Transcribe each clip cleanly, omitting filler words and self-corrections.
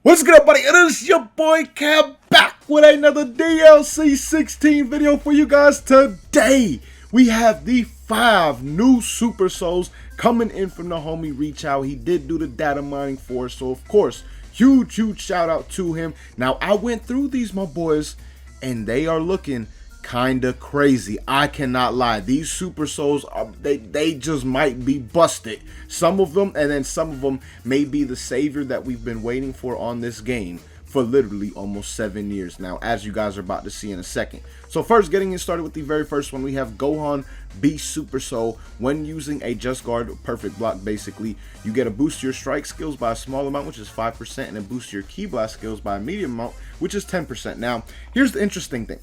What's good, everybody? It is your boy Cab back with another DLC 16 video for you guys. Today, we have the 5 new Super Souls coming in from the homie Reach Out. He did do the data mining for us, so of course, huge shout out to him. Now, I went through these, my boys, and they are looking kinda crazy. I cannot lie. These Super Souls are they just might be busted. Some of them, and then some of them may be the savior that we've been waiting for on this game for literally almost 7 years now, as you guys are about to see in a second. So first, getting it started with the very first one, we have Goku B Super. So when using a Just Guard perfect block, basically you get a boost to your strike skills by a small amount, which is 5%, and a boost to your Ki Blast skills by a medium amount, which is 10%. Now here's the interesting thing.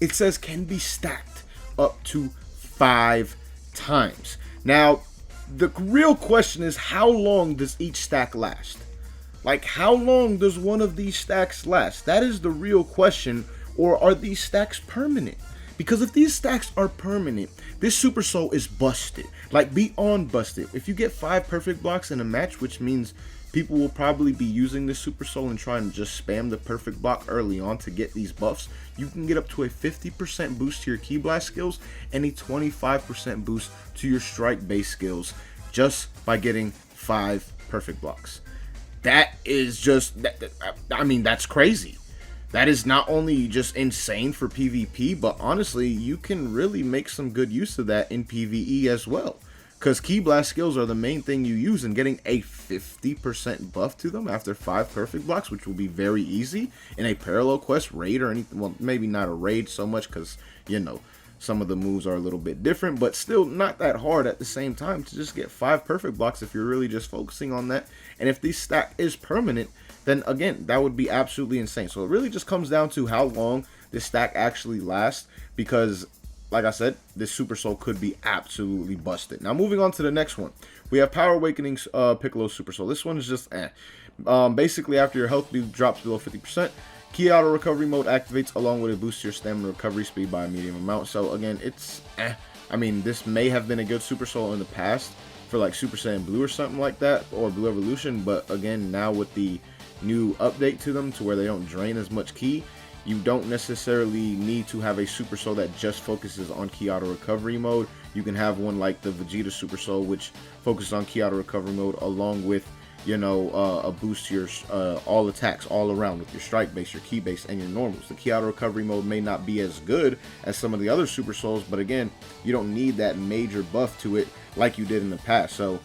It says can be stacked up to 5 times. Now, the real question is, how long does each stack last? Like, how long does one of these stacks last? That is the real question. Or are these stacks permanent? Because if these stacks are permanent, this Super Soul is busted. Like, beyond busted. If you get 5 perfect blocks in a match, which means people will probably be using this Super Soul and trying to just spam the perfect block early on to get these buffs, you can get up to a 50% boost to your Ki Blast skills and a 25% boost to your strike base skills just by getting 5 perfect blocks. That is just, I mean, that's crazy. That is not only just insane for PvP, but honestly, you can really make some good use of that in PvE as well. Because Ki Blast skills are the main thing you use, and getting a 50% buff to them after 5 perfect blocks, which will be very easy in a parallel quest, raid, or anything. Well, maybe not a raid so much, because, you know, some of the moves are a little bit different, but still not that hard at the same time to just get 5 perfect blocks if you're really just focusing on that. And if this stack is permanent, then again, that would be absolutely insane. So it really just comes down to how long this stack actually lasts, because like I said, this Super Soul could be absolutely busted. Now, moving on to the next one. We have Power Awakening Piccolo Super Soul. This one is just basically, after your health drops below 50%, Ki Auto Recovery Mode activates along with a boost to your stamina recovery speed by a medium amount. So, again, it's I mean, this may have been a good Super Soul in the past for, like, Super Saiyan Blue or something like that, or Blue Evolution. But, again, now with the new update to them to where they don't drain as much Ki, you don't necessarily need to have a Super Soul that just focuses on Ki Auto Recovery Mode. You can have one like the Vegeta Super Soul, which focuses on Ki Auto Recovery Mode, along with, you know, a boost to your all attacks all around with your strike base, your Ki base, and your normals. The Ki Auto Recovery Mode may not be as good as some of the other Super Souls, but again, you don't need that major buff to it like you did in the past. So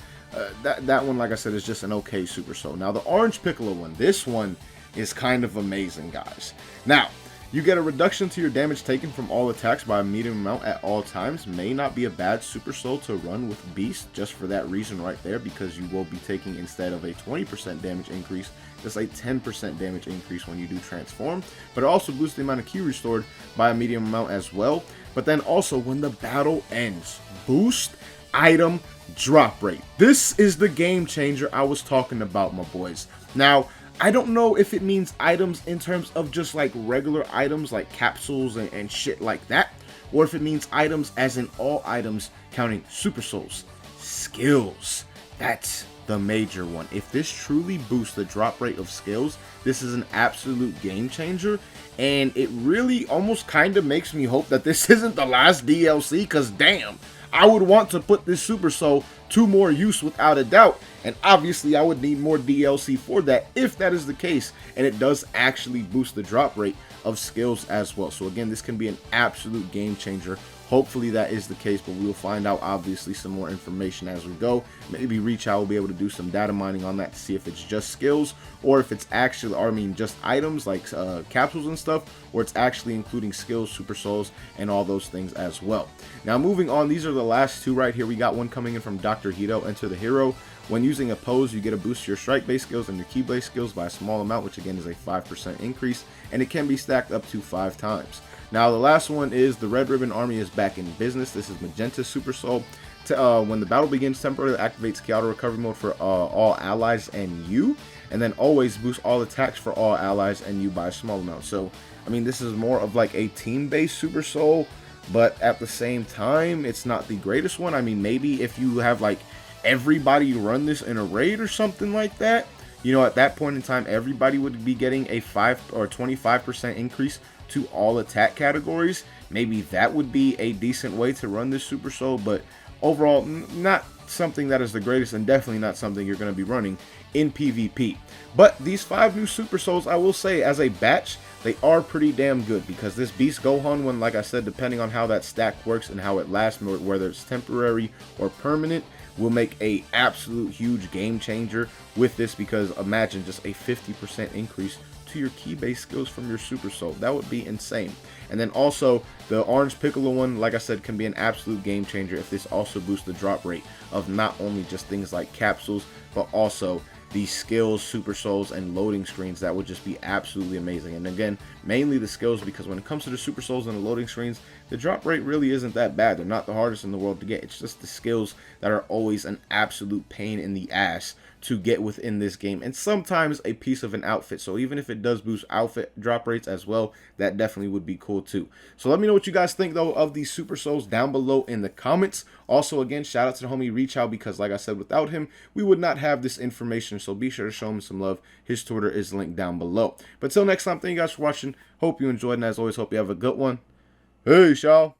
that one, like I said, is just an okay Super Soul. Now, the Orange Piccolo one, this one is kind of amazing, guys. Now, you get a reduction to your damage taken from all attacks by a medium amount at all times. May not be a bad Super Soul to run with Beast, just for that reason right there, because you will be taking, instead of a 20% damage increase, just a 10% damage increase when you do transform. But it also boosts the amount of Ki restored by a medium amount as well. But then also, when the battle ends, boost item drop rate. This is the game changer I was talking about, my boys. Now, I don't know if it means items in terms of just like regular items like capsules and shit like that, or if it means items as in all items counting Super Souls. Skills. That's the major one. If this truly boosts the drop rate of skills, this is an absolute game changer, and it really almost kind of makes me hope that this isn't the last DLC, because damn, I would want to put this Super Soul to more use without a doubt, and obviously I would need more DLC for that if that is the case, and it does actually boost the drop rate of skills as well. So again, this can be an absolute game changer. Hopefully that is the case, but we will find out obviously some more information as we go. Maybe Reach Out will be able to do some data mining on that to see if it's just skills, or if it's actually, or I mean just items like capsules and stuff, or it's actually including skills, Super Souls, and all those things as well. Now, moving on, these are the last two right here. We got one coming in from Dr. Hito, Enter the Hero. When using a pose, you get a boost to your strike base skills and your Ki base skills by a small amount, which again is a 5% increase, and it can be stacked up to 5 times. Now, the last one is the Red Ribbon Army is back in business. This is Magenta Super Soul. When the battle begins, temporarily activates Ki Auto Recovery Mode for all allies and you, and then always boost all attacks for all allies and you by a small amount. So, I mean, this is more of like a team-based Super Soul, but at the same time, it's not the greatest one. I mean, maybe if you have like everybody run this in a raid or something like that, you know, at that point in time, everybody would be getting a 5 or 25% increase to all attack categories. Maybe that would be a decent way to run this Super Soul, but overall, not something that is the greatest, and definitely not something you're going to be running in PvP. But these 5 new Super Souls, I will say, as a batch, they are pretty damn good, because this Beast Gohan one, like I said, depending on how that stack works and how it lasts, whether it's temporary or permanent, will make a absolute huge game changer with this, because imagine just a 50% increase to your key-based skills from your Super Soul. That would be insane. And then also, the Orange Piccolo one, like I said, can be an absolute game changer if this also boosts the drop rate of not only just things like capsules, but also the skills, Super Souls, and loading screens. That would just be absolutely amazing. And again, mainly the skills, because when it comes to the Super Souls and the loading screens, the drop rate really isn't that bad. They're not the hardest in the world to get. It's just the skills that are always an absolute pain in the ass to get within this game, and sometimes a piece of an outfit. So even if it does boost outfit drop rates as well, that definitely would be cool too. So let me know what you guys think though of these Super Souls down below in the comments. Also, again, shout out to the homie Reach Out, because like I said, without him we would not have this information, so be sure to show him some love. His Twitter is linked down below. But till next time, thank you guys for watching. Hope you enjoyed, and as always, hope you have a good one. Peace, y'all.